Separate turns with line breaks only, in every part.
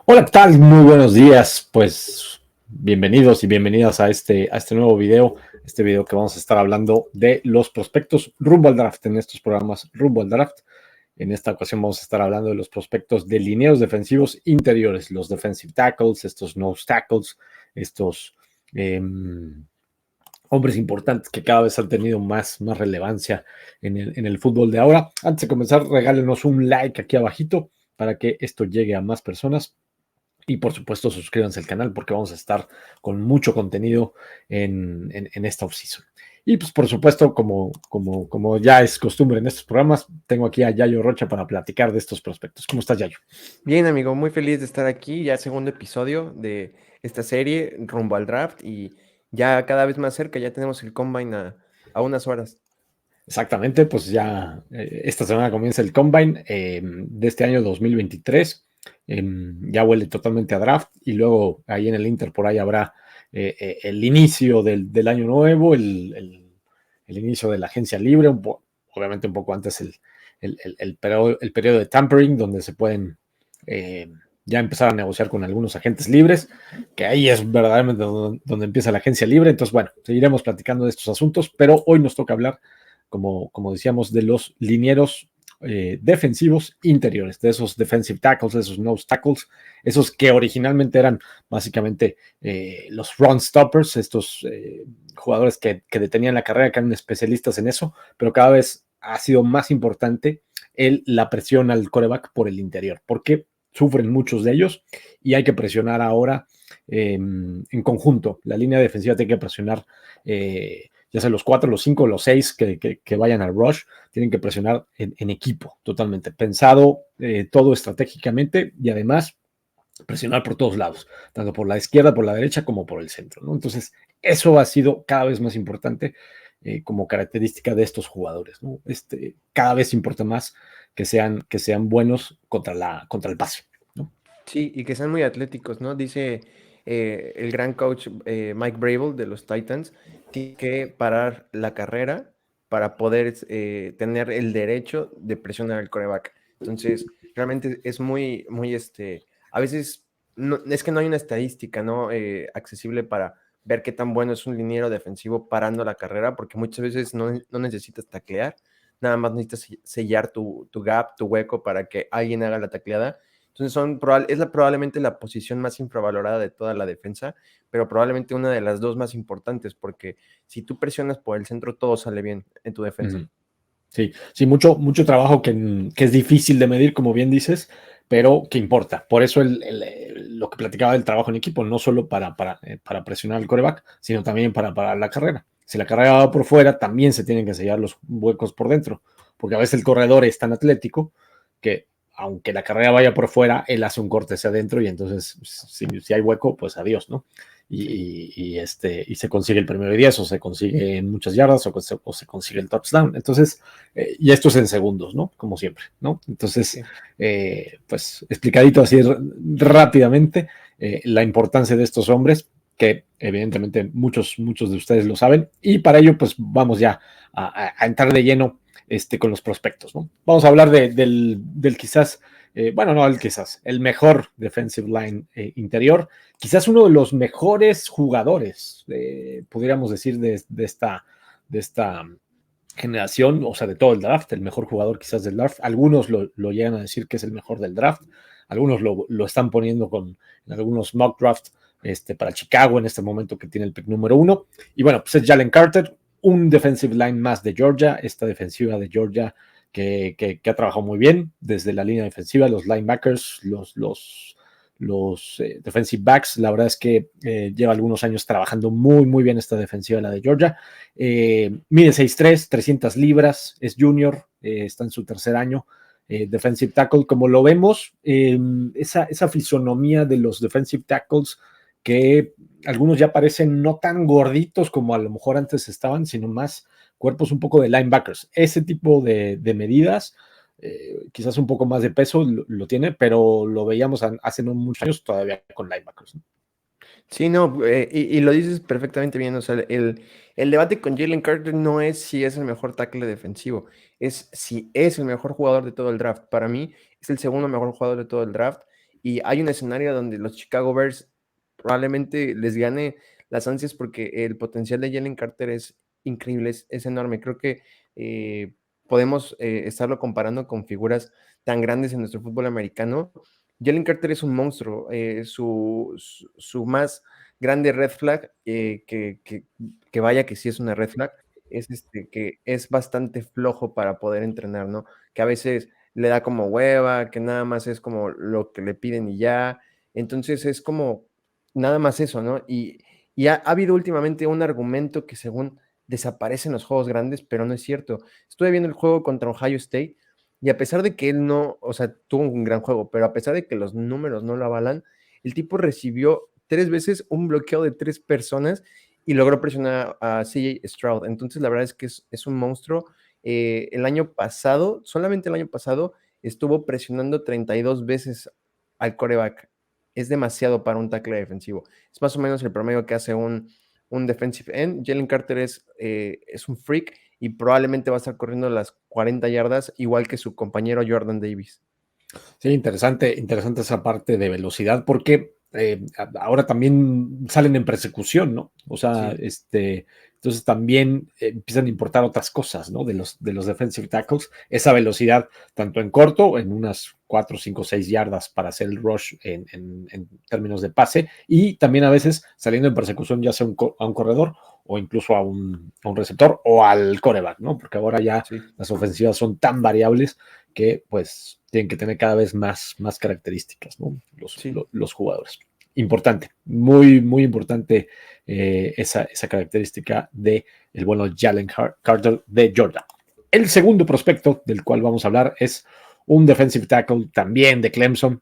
Hola, ¿qué tal? Muy buenos días. Pues bienvenidos y bienvenidas a este nuevo video. Este video que vamos a estar hablando de los prospectos rumbo al draft en estos programas rumbo al draft. En esta ocasión vamos a estar hablando de los prospectos de linieros defensivos interiores, los defensive tackles, estos nose tackles, estos hombres importantes que cada vez han tenido más relevancia en el fútbol de ahora. Antes de comenzar, regálenos un like aquí abajito para que esto llegue a más personas. Y por supuesto, suscríbanse al canal porque vamos a estar con mucho contenido en esta off-season. Y pues por supuesto, como ya es costumbre en estos programas, tengo aquí a Yayo Rocha para platicar de estos prospectos. ¿Cómo estás, Yayo?
Bien, amigo, muy feliz de estar aquí, ya segundo episodio de esta serie rumbo al draft y ya cada vez más cerca, ya tenemos el combine a unas horas.
Exactamente, pues ya esta semana comienza el Combine de este año 2023. Ya huele totalmente a draft y luego ahí en el Inter por ahí habrá el inicio del año nuevo, el inicio de la agencia libre, obviamente un poco antes el periodo de tampering, donde se pueden ya empezar a negociar con algunos agentes libres, que ahí es verdaderamente donde empieza la agencia libre. Entonces, bueno, seguiremos platicando de estos asuntos, pero hoy nos toca hablar, como decíamos, de los linieros defensivos interiores, de esos defensive tackles, esos nose tackles, esos que originalmente eran básicamente los run stoppers, estos jugadores que detenían la carrera, que eran especialistas en eso, pero cada vez ha sido más importante la presión al quarterback por el interior, porque sufren muchos de ellos y hay que presionar ahora en conjunto. La línea defensiva tiene que presionar ya sea los 4, los 5, los 6 que vayan al rush, tienen que presionar en equipo totalmente, pensado todo estratégicamente y además presionar por todos lados, tanto por la izquierda, por la derecha, como por el centro, ¿no? Entonces, eso ha sido cada vez más importante como característica de estos jugadores, ¿no? Cada vez importa más que sean buenos contra el pase, ¿no?
Sí, y que sean muy atléticos, ¿no? Dice el gran coach Mike Vrabel de los Titans, tiene que parar la carrera para poder tener el derecho de presionar al quarterback. Entonces, realmente es a veces es que no hay una estadística, ¿no? Accesible para ver qué tan bueno es un liniero defensivo parando la carrera, porque muchas veces no necesitas taclear, nada más necesitas sellar tu gap, tu hueco para que alguien haga la tacleada. Entonces probablemente la posición más infravalorada de toda la defensa, pero probablemente una de las dos más importantes, porque si tú presionas por el centro, todo sale bien en tu defensa.
Sí, sí, mucho trabajo que es difícil de medir, como bien dices, pero que importa. Por eso lo que platicaba del trabajo en equipo, no solo para presionar al quarterback, sino también para la carrera. Si la carrera va por fuera, también se tienen que sellar los huecos por dentro, porque a veces el corredor es tan atlético que aunque la carrera vaya por fuera, él hace un corte hacia adentro y entonces si hay hueco, pues adiós, ¿no? Y se consigue el primero y 10 o se consigue en muchas yardas o se consigue el touchdown. Entonces, y esto es en segundos, ¿no? Como siempre, ¿no? Entonces,
Sí.
pues explicadito así rápidamente, la importancia de estos hombres, que evidentemente muchos de ustedes lo saben, y para ello, pues vamos ya a entrar de lleno con los prospectos, ¿no? Vamos a hablar del quizás, bueno, no el quizás, el mejor defensive line interior, quizás uno de los mejores jugadores, pudiéramos decir, de esta generación, o sea, de todo el draft, el mejor jugador quizás del draft. Algunos lo llegan a decir que es el mejor del draft, algunos lo están poniendo en algunos mock draft para Chicago en este momento que tiene el pick número 1. Y bueno, pues es Jalen Carter, un defensive line más de Georgia, esta defensiva de Georgia que ha trabajado muy bien desde la línea defensiva, los linebackers, los defensive backs. La verdad es que lleva algunos años trabajando muy bien esta defensiva, la de Georgia. Mide 6'3", 300 libras, es junior, está en su tercer año. Defensive tackle, como lo vemos, esa fisonomía de los defensive tackles que algunos ya parecen no tan gorditos como a lo mejor antes estaban, sino más cuerpos un poco de linebackers. Ese tipo de medidas, quizás un poco más de peso lo tiene, pero lo veíamos hace no muchos años todavía con linebackers, ¿no?
Sí, no, y lo dices perfectamente bien. O sea, el debate con Jalen Carter no es si es el mejor tackle defensivo, es si es el mejor jugador de todo el draft. Para mí, es el segundo mejor jugador de todo el draft. Y hay un escenario donde los Chicago Bears probablemente les gane las ansias porque el potencial de Jalen Carter es increíble, es enorme. Creo que podemos estarlo comparando con figuras tan grandes en nuestro fútbol americano. Jalen Carter es un monstruo. Su más grande red flag, que vaya que sí es una red flag, es que es bastante flojo para poder entrenar, ¿no? Que a veces le da como hueva, que nada más es como lo que le piden y ya. Entonces es como nada más eso, ¿no? Y ha habido últimamente un argumento que según desaparece en los juegos grandes, pero no es cierto. Estuve viendo el juego contra Ohio State y a pesar de que él no, o sea, tuvo un gran juego, pero a pesar de que los números no lo avalan, el tipo recibió 3 veces un bloqueo de 3 personas y logró presionar a CJ Stroud. Entonces, la verdad es que es un monstruo. El año pasado, solamente el año pasado, estuvo presionando 32 veces al coreback. Es demasiado para un tackle defensivo. Es más o menos el promedio que hace un defensive end. Jalen Carter es un freak y probablemente va a estar corriendo las 40 yardas, igual que su compañero Jordan Davis.
Sí, interesante esa parte de velocidad, porque ahora también salen en persecución, ¿no? O sea,
Sí,
entonces también empiezan a importar otras cosas, ¿no? De los defensive tackles, esa velocidad, tanto en corto, en unas 4, 5, 6 yardas para hacer el rush en términos de pase, y también a veces saliendo en persecución, ya sea a un corredor o incluso a un receptor o al coreback, ¿no? Porque ahora ya
sí.
las ofensivas son tan variables que pues tienen que tener cada vez más características, ¿no?
Sí.
Los jugadores. Importante, muy, muy importante esa característica de el bueno Jalen Carter de Georgia. El segundo prospecto del cual vamos a hablar es un defensive tackle también de Clemson,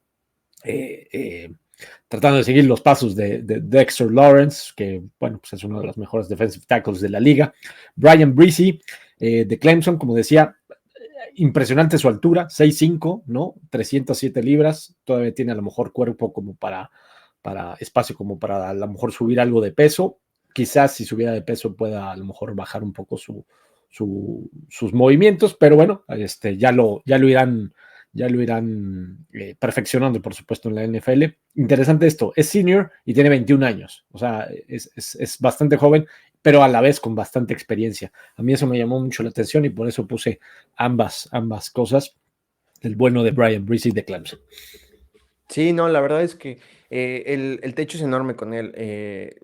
eh, eh, tratando de seguir los pasos de Dexter Lawrence, que bueno, pues es uno de los mejores defensive tackles de la liga. Brian Bresee, de Clemson, como decía, impresionante su altura, 6'5", ¿no? 307 libras, todavía tiene a lo mejor cuerpo como para espacio como para a lo mejor subir algo de peso, quizás si subiera de peso pueda a lo mejor bajar un poco sus movimientos, pero bueno, ya lo irán perfeccionando, por supuesto, en la NFL. Interesante esto, es senior y tiene 21 años, o sea, es bastante joven, pero a la vez con bastante experiencia. A mí eso me llamó mucho la atención y por eso puse ambas cosas del bueno de Brian Bresee de Clemson.
Sí, no, la verdad es que el techo es enorme con él.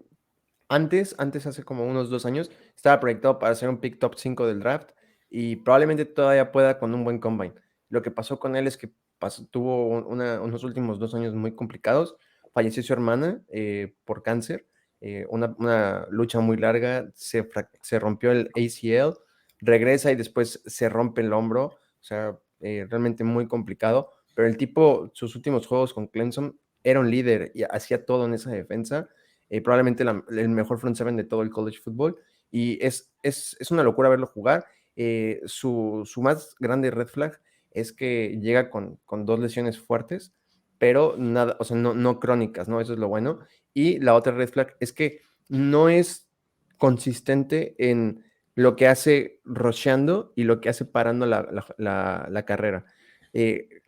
Antes, hace como unos 2 años, estaba proyectado para ser un pick top 5 del draft y probablemente todavía pueda con un buen combine. Lo que pasó con él es que tuvo unos últimos 2 años muy complicados. Falleció su hermana por cáncer, una lucha muy larga, se rompió el ACL, regresa y después se rompe el hombro, o sea, realmente muy complicado. Pero el tipo, sus últimos juegos con Clemson, era un líder y hacía todo en esa defensa. Probablemente el mejor front seven de todo el college football, y es una locura verlo jugar. Su más grande red flag es que llega con 2 lesiones fuertes, pero nada, o sea, no crónicas, ¿no? Eso es lo bueno. Y la otra red flag es que no es consistente en lo que hace rusheando y lo que hace parando la carrera.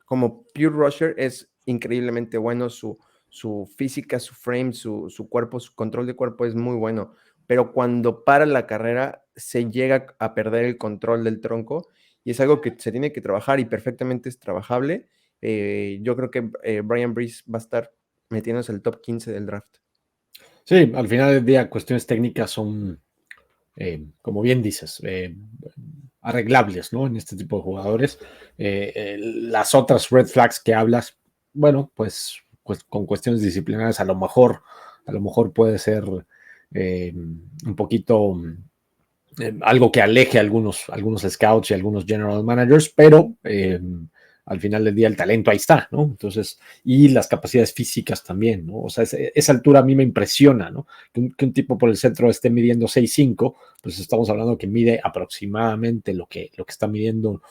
Como pure rusher es increíblemente bueno, su física, su frame, su cuerpo, su control de cuerpo es muy bueno, pero cuando para la carrera se llega a perder el control del tronco y es algo que se tiene que trabajar y perfectamente es trabajable. Yo creo que Brian Brees va a estar metiéndose el top 15 del draft.
Sí, al final del día cuestiones técnicas son, como bien dices, arreglables, ¿no? En este tipo de jugadores. Las otras red flags que hablas, bueno, pues con cuestiones disciplinarias a lo mejor puede ser un poquito algo que aleje a algunos scouts y algunos general managers, pero al final del día el talento ahí está, ¿no? Entonces, y las capacidades físicas también, ¿no? O sea, esa altura a mí me impresiona, ¿no? Que un tipo por el centro esté midiendo 6'5", pues estamos hablando que mide aproximadamente lo que está midiendo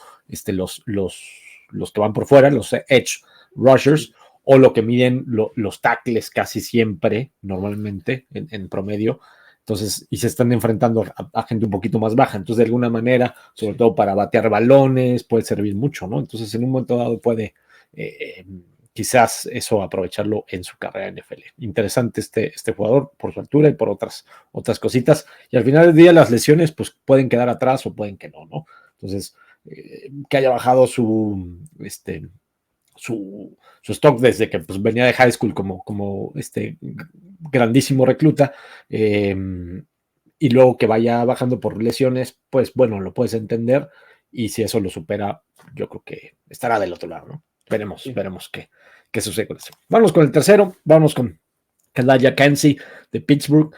los que van por fuera, los edge rushers,
Sí.
o lo que miden los tackles casi siempre, normalmente, en promedio. Entonces, y se están enfrentando a gente un poquito más baja. Entonces, de alguna manera, sobre todo para batear balones, puede servir mucho, ¿no? Entonces, en un momento dado puede quizás eso aprovecharlo en su carrera en NFL. Interesante este jugador por su altura y por otras cositas. Y al final del día, las lesiones pues pueden quedar atrás o pueden que no, ¿no? Entonces, que haya bajado su stock desde que pues, venía de high school como grandísimo recluta, y luego que vaya bajando por lesiones, pues bueno, lo puedes entender, y si eso lo supera, yo creo que estará del otro lado, ¿no? Veremos qué sucede con eso. Vamos con el tercero, vamos con Elijah Cansey de Pittsburgh.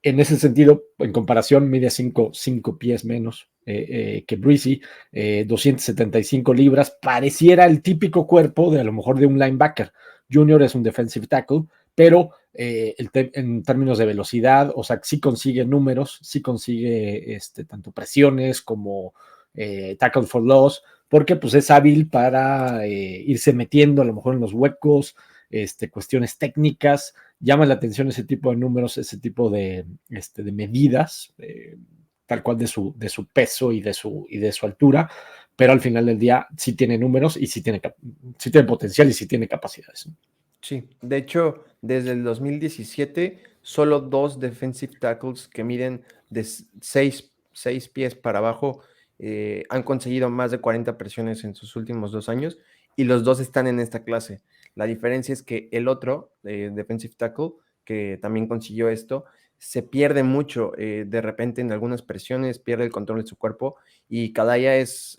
En ese sentido, en comparación, mide 5 pies menos que Breezy, 275 libras. Pareciera el típico cuerpo de a lo mejor de un linebacker. Junior es un defensive tackle, pero en términos de velocidad, o sea, sí consigue números, sí consigue tanto presiones como tackle for loss, porque pues es hábil para irse metiendo a lo mejor en los huecos, cuestiones técnicas. Llama la atención ese tipo de números, ese tipo de medidas, tal cual de su peso y de su altura, pero al final del día sí tiene números y sí tiene potencial y sí tiene capacidades.
Sí, de hecho, desde el 2017, solo 2 defensive tackles que miden de 6 pies para abajo han conseguido más de 40 presiones en sus últimos 2 años, y los 2 están en esta clase. La diferencia es que el otro, defensive tackle, que también consiguió esto, se pierde mucho de repente en algunas presiones, pierde el control de su cuerpo, y Kadaya es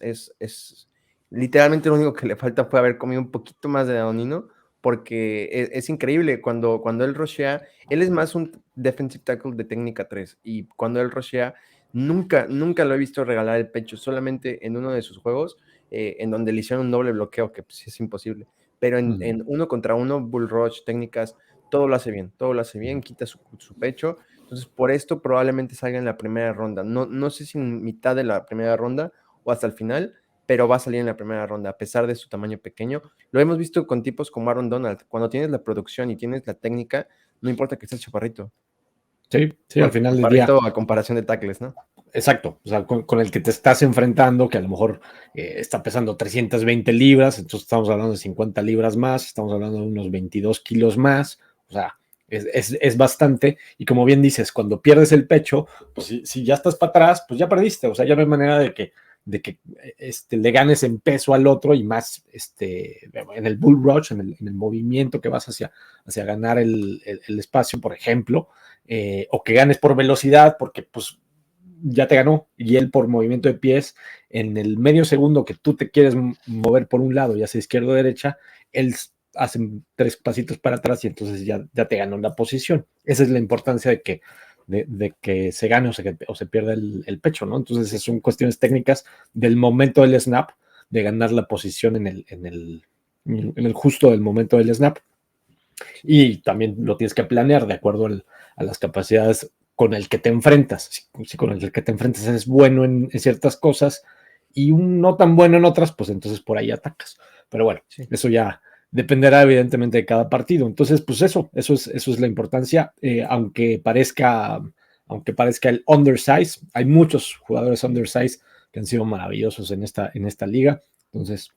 literalmente lo único que le falta fue haber comido un poquito más de Danonino, porque es increíble cuando él rushea. Él es más un defensive tackle de técnica 3, y cuando él rushea, nunca lo he visto regalar el pecho, solamente en uno de sus juegos, en donde le hicieron un doble bloqueo, que pues es imposible, pero en uno contra uno, bull rush, técnicas, todo lo hace bien, quita su pecho. Entonces, por esto probablemente salga en la primera ronda. No sé si en mitad de la primera ronda o hasta el final, pero va a salir en la primera ronda, a pesar de su tamaño pequeño. Lo hemos visto con tipos como Aaron Donald. Cuando tienes la producción y tienes la técnica, no importa que estés chaparrito.
Sí,
Bueno,
al final del día.
chaparrito a comparación de tackles, ¿no?
Exacto, o sea, con el que te estás enfrentando, que a lo mejor está pesando 320 libras, entonces estamos hablando de 50 libras más, estamos hablando de unos 22 kilos más, o sea, es bastante. Y como bien dices, cuando pierdes el pecho, pues si ya estás para atrás, pues ya perdiste, o sea, ya no hay manera de que le ganes en peso al otro, y más en el bull rush, en el movimiento que vas hacia ganar el espacio, por ejemplo, o que ganes por velocidad, porque pues ya te ganó, y él por movimiento de pies, en el medio segundo que tú te quieres mover por un lado, ya sea izquierda o derecha, él hace 3 pasitos para atrás y entonces ya te ganó la posición. Esa es la importancia de que se gane o se pierda el pecho, ¿no? Entonces son cuestiones técnicas del momento del snap, de ganar la posición en el justo del momento del snap, y también lo tienes que planear de acuerdo a las capacidades con el que te enfrentas. Si con el que te enfrentas es bueno en ciertas cosas y un no tan bueno en otras, pues entonces por ahí atacas. Pero bueno, sí, eso ya dependerá evidentemente de cada partido. Entonces, pues eso es la importancia, aunque parezca el undersize. Hay muchos jugadores undersize que han sido maravillosos en esta liga. Entonces,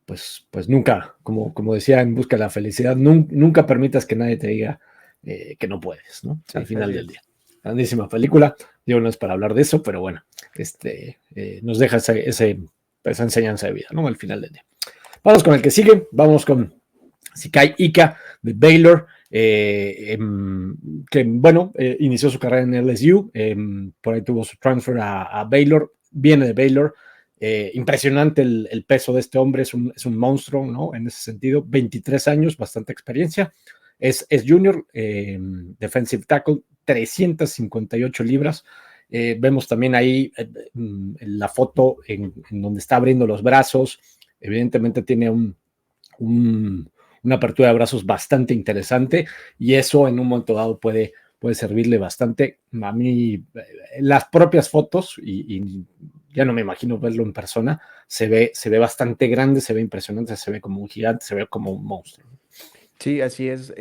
pues nunca, como decía en Busca de la Felicidad, nunca permitas que nadie te diga que no puedes, ¿no? Sí, al final del día. Grandísima película. Digo, no es para hablar de eso, pero bueno, nos deja esa enseñanza de vida, ¿no? Al final del día. Vamos con el que sigue. Vamos con Sikai Ika de Baylor, que bueno, inició su carrera en LSU, por ahí tuvo su transfer a Baylor, viene de Baylor. Impresionante el peso de este hombre, es un monstruo, ¿no? En ese sentido, 23 años, bastante experiencia. Es junior, defensive tackle, 358 libras. Vemos también ahí la foto en donde está abriendo los brazos. Evidentemente tiene una apertura de brazos bastante interesante, y eso en un momento dado puede servirle bastante. A mí, las propias fotos, y ya no me imagino verlo en persona. Se ve bastante grande, se ve impresionante, se ve como un gigante, se ve como un monstruo.
Sí, así es.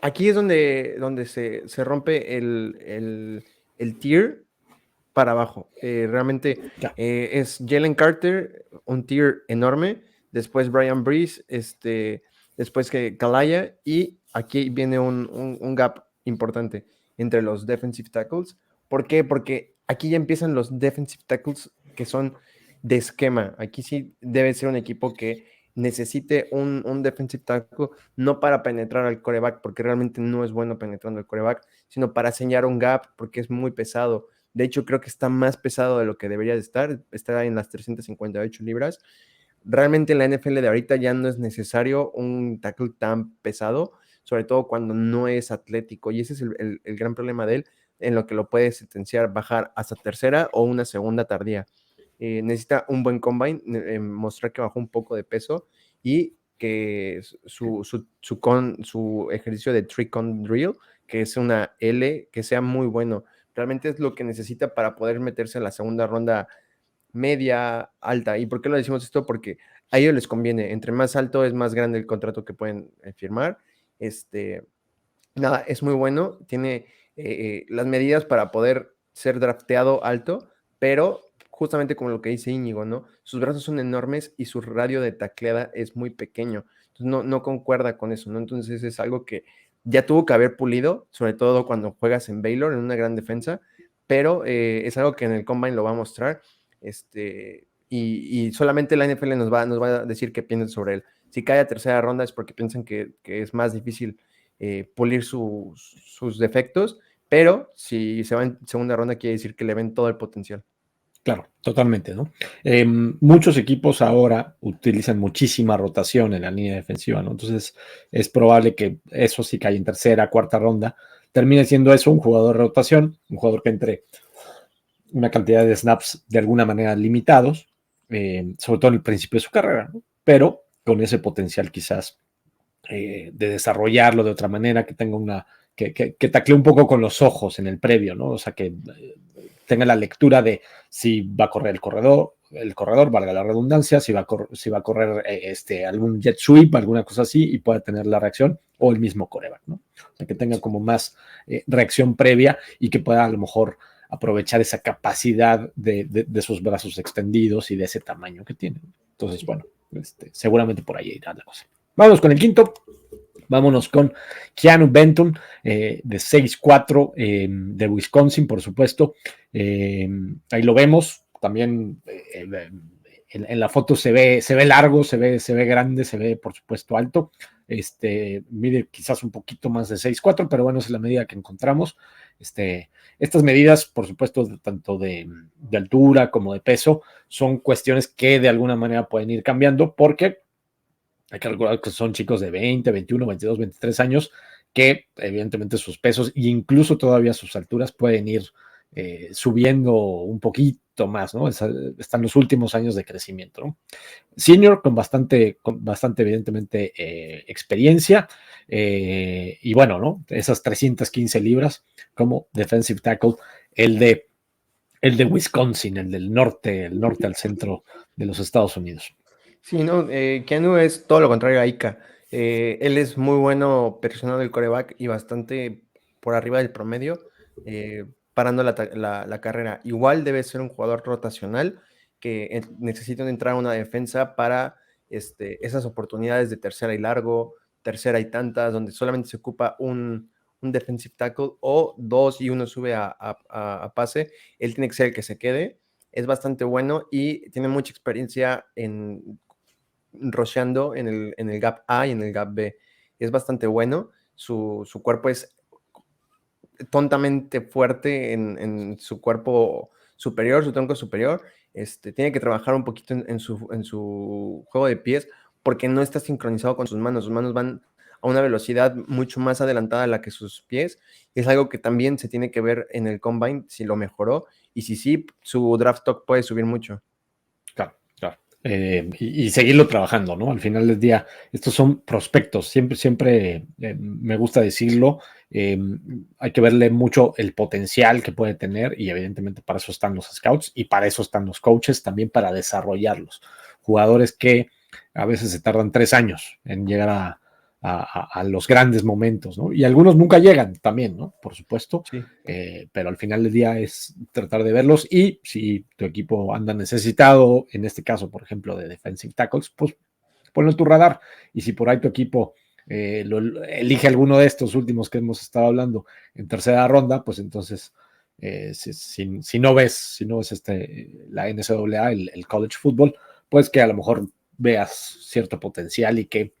Aquí es donde se rompe el tier para abajo. Realmente
Ya.
es Jalen Carter, un tier enorme, después Brian Breeze, después que Kalaya, y aquí viene un gap importante entre los defensive tackles. ¿Por qué? Porque aquí ya empiezan los defensive tackles que son de esquema. Aquí sí debe ser un equipo que necesite un defensive tackle, no para penetrar al coreback, porque realmente no es bueno penetrando al coreback, sino para señalar un gap, porque es muy pesado. De hecho, creo que está más pesado de lo que debería de estar. Está en las 358 libras. Realmente en la NFL de ahorita ya no es necesario un tackle tan pesado, sobre todo cuando no es atlético. Y ese es el gran problema de él, en lo que lo puede sentenciar bajar hasta tercera o una segunda tardía. Necesita un buen combine, mostrar que bajó un poco de peso y que su ejercicio de trick on drill, que es una L, que sea muy bueno. Realmente es lo que necesita para poder meterse en la segunda ronda media, alta. ¿Y por qué lo decimos esto? Porque a ellos les conviene. Entre más alto es más grande el contrato que pueden firmar. Nada, es muy bueno. Tiene las medidas para poder ser drafteado alto, pero justamente como lo que dice Íñigo, ¿no? Sus brazos son enormes y su radio de tacleada es muy pequeño. Entonces no concuerda con eso, ¿no? Entonces es algo que ya tuvo que haber pulido, sobre todo cuando juegas en Baylor, en una gran defensa, pero es algo que en el Combine lo va a mostrar. Y solamente la NFL nos va a decir qué piensan sobre él. Si cae a tercera ronda es porque piensan que es más difícil pulir sus defectos, pero si se va en segunda ronda quiere decir que le ven todo el potencial.
Claro, totalmente, ¿no? Muchos equipos ahora utilizan muchísima rotación en la línea defensiva, ¿no? Entonces es probable que eso sí caiga en tercera, cuarta ronda, termine siendo eso un jugador de rotación, un jugador que entre una cantidad de snaps de alguna manera limitados, sobre todo en el principio de su carrera, ¿no? Pero con ese potencial quizás de desarrollarlo de otra manera, que tenga que taclee un poco con los ojos en el previo, ¿no? O sea, que tenga la lectura de si va a correr el corredor, valga la redundancia, si va a correr algún jet sweep, alguna cosa así, y pueda tener la reacción, o el mismo coreback, ¿no? O sea, que tenga como más reacción previa y que pueda a lo mejor aprovechar esa capacidad de sus brazos extendidos y de ese tamaño que tienen. Entonces, bueno, seguramente por ahí irá la cosa. Vamos con el quinto. Vámonos con Keanu Benton, de 6'4", de Wisconsin, por supuesto. Ahí lo vemos. También en la foto se ve largo, se ve grande, se ve, por supuesto, alto. Mide quizás un poquito más de 6'4", pero bueno, esa es la medida que encontramos. Estas medidas, por supuesto, tanto de altura como de peso, son cuestiones que de alguna manera pueden ir cambiando porque hay que recordar que son chicos de 20, 21, 22, 23 años que evidentemente sus pesos e incluso todavía sus alturas pueden ir subiendo un poquito más, ¿no? Están los últimos años de crecimiento, ¿no? Senior con bastante evidentemente experiencia y bueno, ¿no? Esas 315 libras como defensive tackle, el de Wisconsin, el norte al centro de los Estados Unidos.
Sí, no, Keanu es todo lo contrario a Ika. Él es muy bueno presionando el coreback y bastante por arriba del promedio, parando la carrera. Igual debe ser un jugador rotacional que necesita entrar a una defensa para esas oportunidades de tercera y largo, tercera y tantas, donde solamente se ocupa un defensive tackle o dos y uno sube a pase. Él tiene que ser el que se quede. Es bastante bueno y tiene mucha experiencia en rusheando en el gap A y en el gap B. Es bastante bueno. Su cuerpo es tontamente fuerte en su cuerpo superior, su tronco superior. Tiene que trabajar un poquito en su juego de pies porque no está sincronizado con sus manos. Sus manos van a una velocidad mucho más adelantada a la que sus pies. Es algo que también se tiene que ver en el combine si lo mejoró y si sí, su draft stock puede subir mucho.
Claro, claro. y seguirlo trabajando, ¿no? Al final del día, estos son prospectos, siempre me gusta decirlo, hay que verle mucho el potencial que puede tener y evidentemente para eso están los scouts y para eso están los coaches, también para desarrollarlos. Jugadores que a veces se tardan 3 años en llegar a los grandes momentos, ¿no? Y algunos nunca llegan también, ¿no? Por supuesto,
Sí.
pero al final del día es tratar de verlos y si tu equipo anda necesitado, en este caso, por ejemplo, de defensive tackles, pues ponlo en tu radar y si por ahí tu equipo elige alguno de estos últimos que hemos estado hablando en tercera ronda, pues entonces si no ves la NCAA, el college football, pues que a lo mejor veas cierto potencial y que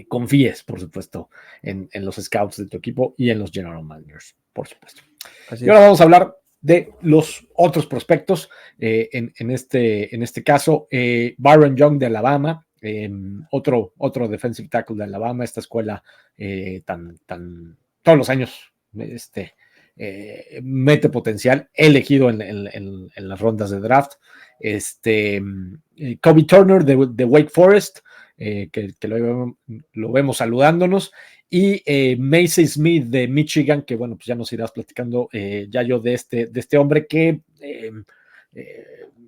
confíes, por supuesto, en los scouts de tu equipo y en los general managers, por supuesto.
Así
Y ahora
es.
vamos a hablar de los otros prospectos. En este caso, Byron Young de Alabama, otro defensive tackle de Alabama, esta escuela todos los años mete potencial, elegido en las rondas de draft. Kobe Turner de Wake Forest, que lo vemos saludándonos, y Macy Smith de Michigan, que bueno, pues ya nos irás platicando ya yo de este hombre que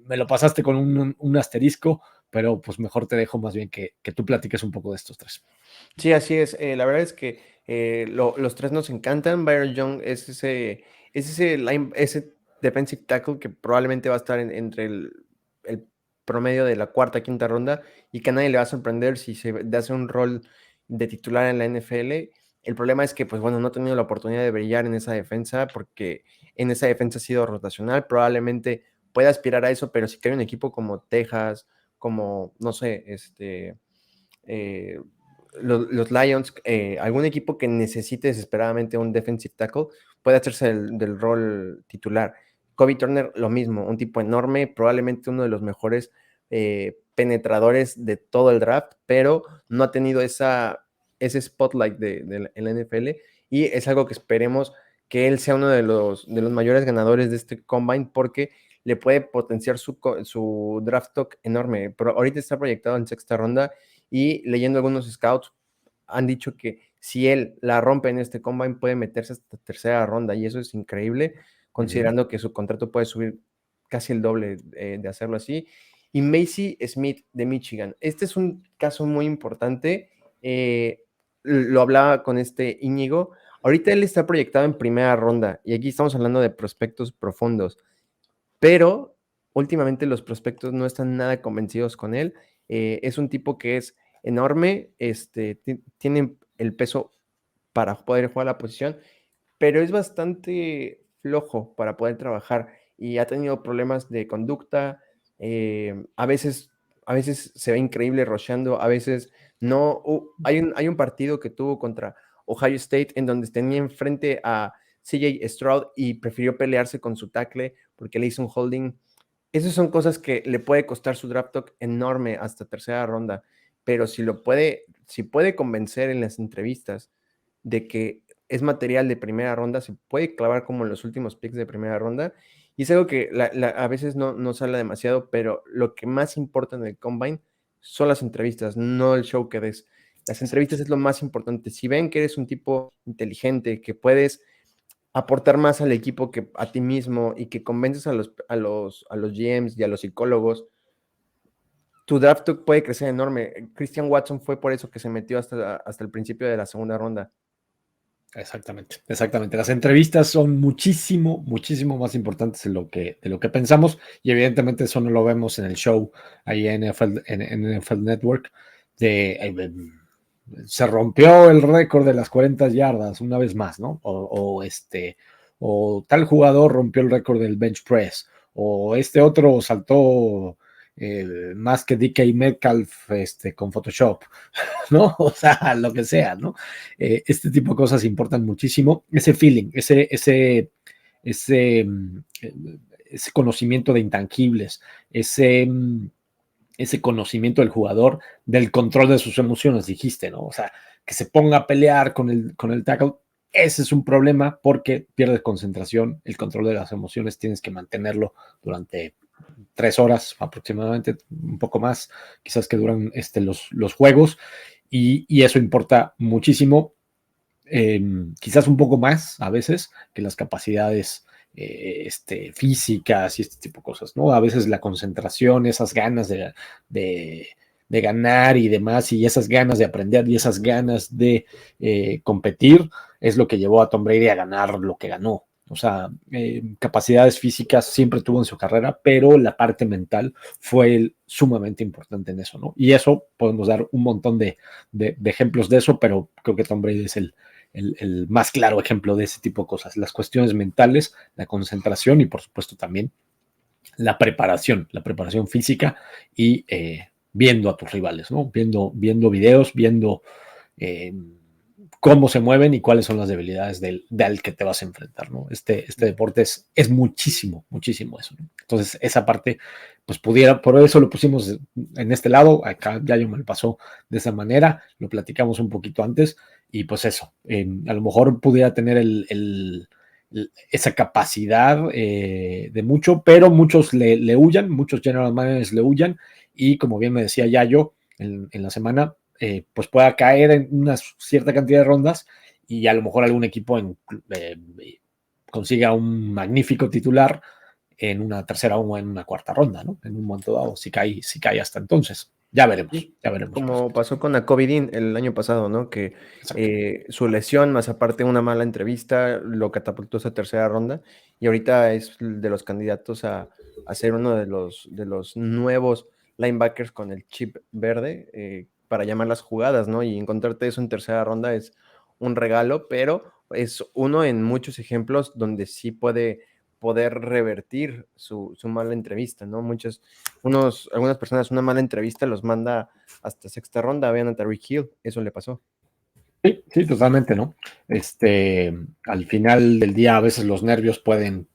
me lo pasaste con un asterisco, pero pues mejor te dejo más bien que tú platiques un poco de estos tres.
Sí, así es. La verdad es que los tres nos encantan. Byron Young ese defensive tackle que probablemente va a estar entre el promedio de la cuarta, quinta ronda y que a nadie le va a sorprender si se hace un rol de titular en la NFL. El problema es que, pues bueno, no ha tenido la oportunidad de brillar en esa defensa porque en esa defensa ha sido rotacional. Probablemente pueda aspirar a eso, pero si cae un equipo como Texas, como, no sé, eh, los Lions, algún equipo que necesite desesperadamente un defensive tackle, puede hacerse del rol titular. Kobe Turner, lo mismo, un tipo enorme, probablemente uno de los mejores penetradores de todo el draft, pero no ha tenido ese spotlight en la NFL y es algo que esperemos que él sea uno de los mayores ganadores de este combine porque le puede potenciar su draft stock enorme, pero ahorita está proyectado en sexta ronda y leyendo algunos scouts han dicho que si él la rompe en este combine puede meterse hasta tercera ronda y eso es increíble considerando que su contrato puede subir casi el doble de hacerlo así. Y Macy Smith de Michigan. Este es un caso muy importante. Lo hablaba con Íñigo. Ahorita él está proyectado en primera ronda y aquí estamos hablando de prospectos profundos, pero últimamente los prospectos no están nada convencidos con él. Es un tipo que es enorme, tiene el peso para poder jugar la posición, pero es bastante flojo para poder trabajar y ha tenido problemas de conducta. A veces se ve increíble rusheando, a veces no. Hay un partido que tuvo contra Ohio State en donde tenía enfrente a CJ Stroud y prefirió pelearse con su tackle porque le hizo un holding. Esas son cosas que le puede costar su draft stock enorme hasta tercera ronda, pero si puede convencer en las entrevistas de que es material de primera ronda, se puede clavar como en los últimos picks de primera ronda, y es algo que a veces no sale demasiado, pero lo que más importa en el combine son las entrevistas, no el show que des. Las entrevistas es lo más importante. Si ven que eres un tipo inteligente, que puedes aportar más al equipo que a ti mismo y que convences a los GMs y a los psicólogos, tu draft puede crecer enorme. Christian Watson fue por eso que se metió hasta el principio de la segunda ronda.
Exactamente. Las entrevistas son muchísimo más importantes de lo que pensamos y evidentemente eso no lo vemos en el show ahí en NFL Network. Se rompió el récord de las 40 yardas una vez más, ¿no? O tal jugador rompió el récord del bench press, o este otro saltó más que DK Metcalf con Photoshop, ¿no? O sea, lo que sea, ¿no? Este tipo de cosas importan muchísimo. Ese feeling, ese, ese conocimiento de intangibles, ese conocimiento del jugador del control de sus emociones, dijiste, ¿no? O sea, que se ponga a pelear con el tackle, ese es un problema porque pierdes concentración, el control de las emociones tienes que mantenerlo durante 3 horas aproximadamente, un poco más, quizás que duran los juegos, y eso importa muchísimo, quizás un poco más a veces que las capacidades físicas y este tipo de cosas, ¿no? A veces la concentración, esas ganas de, de ganar y demás, y esas ganas de aprender y esas ganas de competir, es lo que llevó a Tom Brady a ganar lo que ganó. O sea, capacidades físicas siempre tuvo en su carrera, pero la parte mental fue sumamente importante en eso, ¿no? Y eso podemos dar un montón de ejemplos de eso, pero creo que Tom Brady es el más claro ejemplo de ese tipo de cosas. Las cuestiones mentales, la concentración y por supuesto también la preparación física y viendo a tus rivales, ¿no? Viendo videos, viendo cómo se mueven y cuáles son las debilidades del que te vas a enfrentar, ¿no? Este deporte es muchísimo, muchísimo eso, ¿no? Entonces, esa parte, pues por eso lo pusimos en este lado, acá ya yo me lo pasó de esa manera, lo platicamos un poquito antes, y pues eso, a lo mejor pudiera tener esa capacidad de mucho, pero muchos le huyan, muchos general managers le huyan, y como bien me decía Yayo en la semana, pues pueda caer en una cierta cantidad de rondas y a lo mejor algún equipo consiga un magnífico titular en una tercera o en una cuarta ronda, ¿no? En un momento dado, si cae hasta entonces. Ya veremos, ya veremos.
Como pasó con Nakobe Dean el año pasado, ¿no? Que su lesión, más aparte una mala entrevista, lo catapultó a esa tercera ronda y ahorita es de los candidatos a ser uno de los nuevos linebackers con el chip verde para llamar las jugadas, ¿no? Y encontrarte eso en tercera ronda es un regalo, pero es uno en muchos ejemplos donde sí puede poder revertir su mala entrevista, ¿no? Algunas personas una mala entrevista los manda hasta sexta ronda, vean a Tyreek Hill, eso le pasó.
Sí, sí, totalmente, ¿no? Al final del día a veces los nervios pueden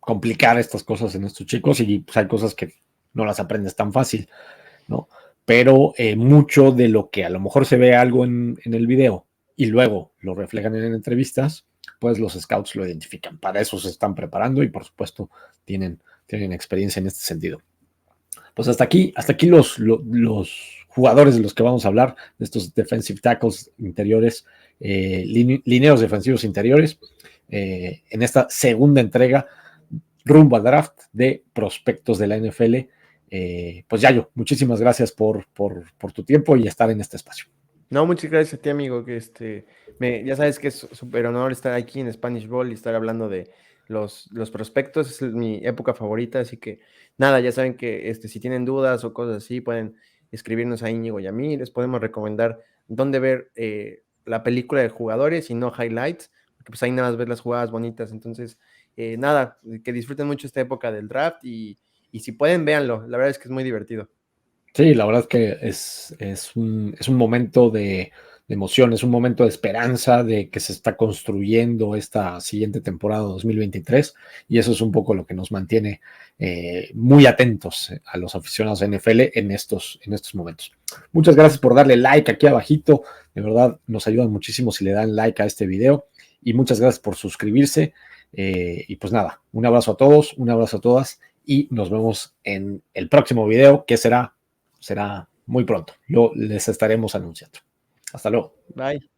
complicar estas cosas en estos chicos y pues hay cosas que no las aprendes tan fácil, ¿no? Pero mucho de lo que a lo mejor se ve algo en el video y luego lo reflejan en entrevistas, pues los scouts lo identifican. Para eso se están preparando y por supuesto tienen experiencia en este sentido. Pues hasta aquí los jugadores de los que vamos a hablar, de estos defensive tackles interiores, lineos defensivos interiores, en esta segunda entrega rumbo al draft de prospectos de la NFL. Pues Yayo, muchísimas gracias por tu tiempo y estar en este espacio.
No, muchas gracias a ti, amigo, que ya sabes que es súper honor estar aquí en Spanish Bowl y estar hablando de los prospectos, es mi época favorita, así que nada, ya saben que si tienen dudas o cosas así, pueden escribirnos a Íñigo y a mí, les podemos recomendar dónde ver la película de jugadores y no highlights, porque pues ahí nada más ves las jugadas bonitas, entonces nada, que disfruten mucho esta época del draft y si pueden, véanlo, la verdad es que es muy divertido.
Sí, la verdad es que es un momento de emoción, es un momento de esperanza de que se está construyendo esta siguiente temporada 2023 y eso es un poco lo que nos mantiene muy atentos a los aficionados de NFL en estos momentos. Muchas gracias por darle like aquí abajito, de verdad nos ayudan muchísimo si le dan like a este video y muchas gracias por suscribirse y pues nada, un abrazo a todos, un abrazo a todas y nos vemos en el próximo video que será muy pronto. Les estaremos anunciando. Hasta luego.
Bye.